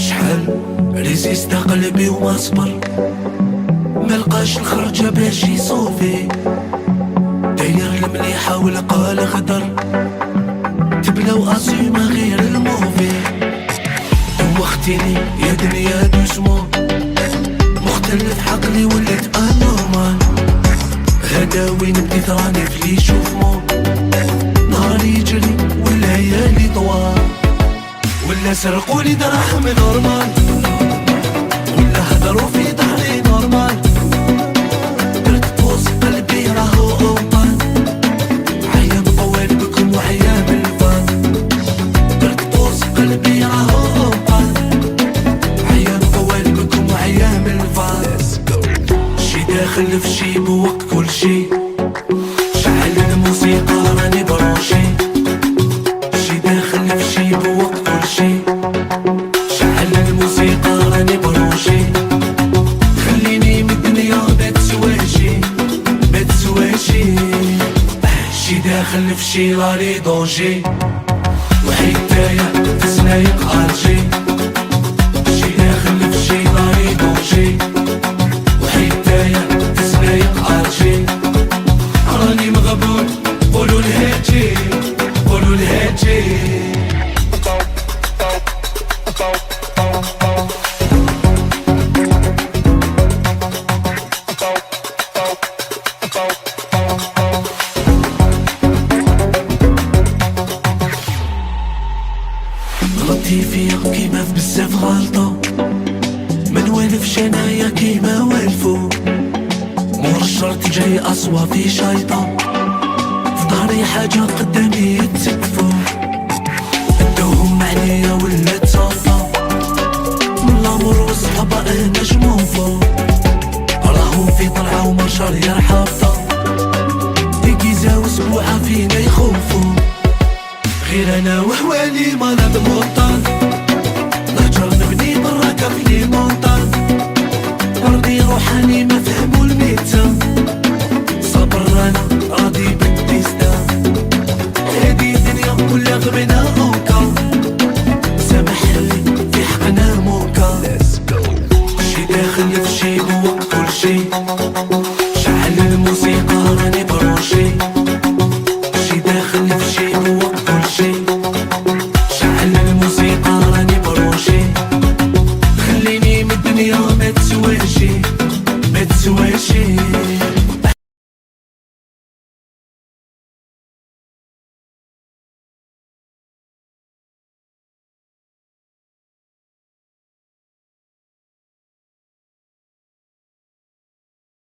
شحال ريزيستا قلبي وما صبر، ملقاش الخرجة باش يصوفي، داير المليحة ولقى الخضر، تبلاو أسيما غير الموفي. دوختيني يا دنيا دوسمو، مختلف عقلي ولات انورمال، هذا وين بديت راني في لي شوفمون، نهاري يجري والليالي طوال، ولا سرقولي دراهم نورمال، ولا هدروا في ظهري نورمال، درت بوز قلبي راهو اوطان، عيا بقوال بكم وعيا بالفان، درت بوز قلبي راهو اوطان، عيا بقوال بكم وعيا بالفان. شي داخل في شي بوقت كل شي، شعل الموسيقى راني بروشي، شي داخل في شي بوقت كل شي، شعل الموسيقى راني بروشي، خليني من الدنيا ما تسواشي ما تسواشي. شي داخل في شي راني دونجي، وحيدايا في سنايق ارجي، شي داخل في شي راني دونجي، وحيدايا في سنايق ارجي، راني مغبون قولوا الهاتي قولوا الهاتي. غلطتي فيا كيما في بزاف غلطو، ما نوالفش انايا كيما والفو، مور الشرط جاي أصوى في شيطان، في ظهري حاجة قدامي يتسقفو، ادوهم عليا ولا تصفى، من الامور والصحابة انا جموفو، راهم في طلعة ومرشار يرحبطة، ديكيزا واسبوعة فينا يخوفو، غير انا وحوالي مرض موطن، نهجر نبني براكة في لي مونطان، مرضي روحاني ما فهمو الميتة،